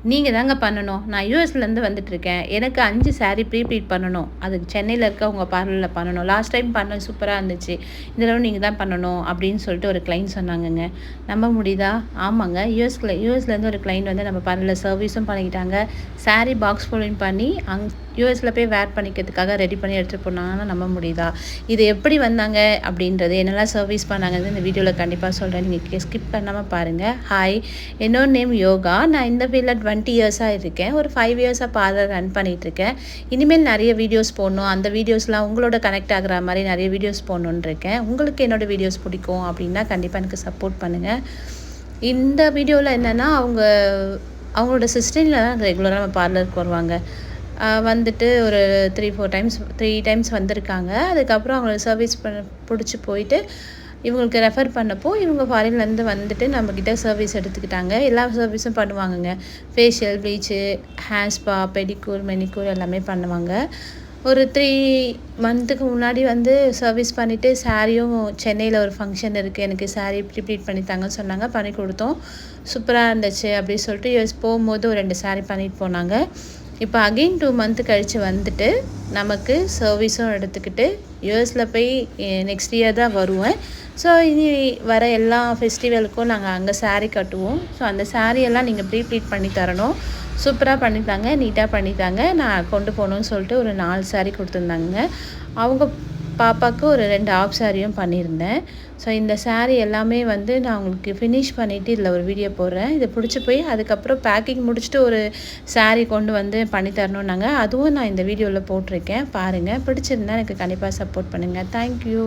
நீங்கள் தாங்க பண்ணணும். நான் யூஎஸ்லேருந்து வந்துட்டுருக்கேன். எனக்கு 5 சாரீ ப்ரீப்ளீட் பண்ணணும். அதுக்கு சென்னையில் இருக்க உங்கள் பார்லரில் பண்ணணும். லாஸ்ட் டைம் பண்ண சூப்பராக இருந்துச்சு. இந்த தடவை நீங்கள் தான் பண்ணணும் அப்படின்னு சொல்லிட்டு ஒரு கிளைண்ட் சொன்னாங்கங்க. நம்ப முடியுதா? ஆமாங்க. யூஎஸ்லேருந்து ஒரு கிளைண்ட் வந்து நம்ம பார்லரில் சர்வீஸும் பண்ணிக்கிட்டாங்க. சாரீ பாக்ஸ் ஃபுல்லிங் பண்ணி யூஎஸில் போய் வேர் பண்ணிக்கிறதுக்காக ரெடி பண்ணி எடுத்துகிட்டு போனாங்கன்னா நம்ப முடியுதா? இது எப்படி வந்தாங்க அப்படின்றது, என்னெல்லாம் சர்வீஸ் பண்ணாங்கன்னு இந்த வீடியோவில் கண்டிப்பாக சொல்கிறேன். நீங்கள் ஸ்கிப் பண்ணாமல் பாருங்கள். ஹாய், என்னோட நேம் யோகா. நான் இந்த ஃபீல்டில் 20 இயர்ஸாக இருக்கேன். ஒரு 5 இயர்ஸாக பார்லர் ரன் பண்ணிகிட்ருக்கேன். இனிமேல் நிறைய வீடியோஸ் போடணும். அந்த வீடியோஸ்லாம் உங்களோட கனெக்ட் ஆகிற மாதிரி நிறைய வீடியோஸ் போடணுன்னு இருக்கேன். உங்களுக்கு என்னோடய வீடியோஸ் பிடிக்கும் அப்படின்னா கண்டிப்பாக எனக்கு சப்போர்ட் பண்ணுங்கள். இந்த வீடியோவில் என்னென்னா அவங்களோட சிஸ்டரில் தான் ரெகுலராக நம்ம பார்லருக்கு வருவாங்க. வந்துட்டு ஒரு 3 டைம்ஸ் வந்திருக்காங்க. அதுக்கப்புறம் அவங்கள சர்வீஸ் பிடிச்சி போயிட்டு இவங்களுக்கு ரெஃபர் பண்ணப்போ இவங்க ஃபாரின்லேருந்து வந்துட்டு நம்மக்கிட்ட சர்வீஸ் எடுத்துக்கிட்டாங்க. எல்லா சர்வீஸும் பண்ணுவாங்கங்க. Facial, bleach, hair spa, pedicure, manicure எல்லாமே பண்ணுவாங்க. ஒரு 3 மந்த்துக்கு முன்னாடி வந்து சர்வீஸ் பண்ணிவிட்டு சாரியும் சென்னையில் ஒரு ஃபங்க்ஷன் இருக்குது, எனக்கு சாரீ ப்ரீப்ளீட் பண்ணித்தாங்கன்னு சொன்னாங்க. பண்ணி கொடுத்தோம். சூப்பராக இருந்துச்சு அப்படின்னு சொல்லிட்டு யூஎஸ் போகும்போது ஒரு 2 சாரீ பண்ணிட்டு போனாங்க. இப்போ அகெயின் 2 மந்த்து கழித்து வந்துட்டு நமக்கு சர்வீஸும் எடுத்துக்கிட்டு யூஎஸில் போய் நெக்ஸ்ட் இயர் தான் வருவேன். ஸோ இனி வர எல்லா ஃபெஸ்டிவலுக்கும் நாங்கள் அங்கே சாரீ கட்டுவோம். ஸோ அந்த சாரியெல்லாம் நீங்கள் ப்ரீப்ளீட் பண்ணி தரணும். சூப்பராக பண்ணித்தாங்க, நீட்டாக பண்ணித்தாங்க. நான் கொண்டு போகணுன்னு சொல்லிட்டு ஒரு 4 சாரீ கொடுத்துருந்தாங்க. அவங்க பாப்பாவுக்கு ஒரு 2 ஆஃப் சாரியும் பண்ணியிருந்தேன். ஸோ இந்த சாரீ எல்லாமே வந்து நான் உங்களுக்கு ஃபினிஷ் பண்ணிவிட்டு இதில் ஒரு வீடியோ போடுறேன். இதை பிடிச்சி போய் அதுக்கப்புறம் பேக்கிங் முடிச்சுட்டு ஒரு சாரீ கொண்டு வந்து பண்ணி தரணுன்னாங்க. அதுவும் நான் இந்த வீடியோவில் போட்டிருக்கேன். பாருங்கள். பிடிச்சிருந்தா எனக்கு கண்டிப்பாக சப்போர்ட் பண்ணுங்கள். தேங்க்யூ.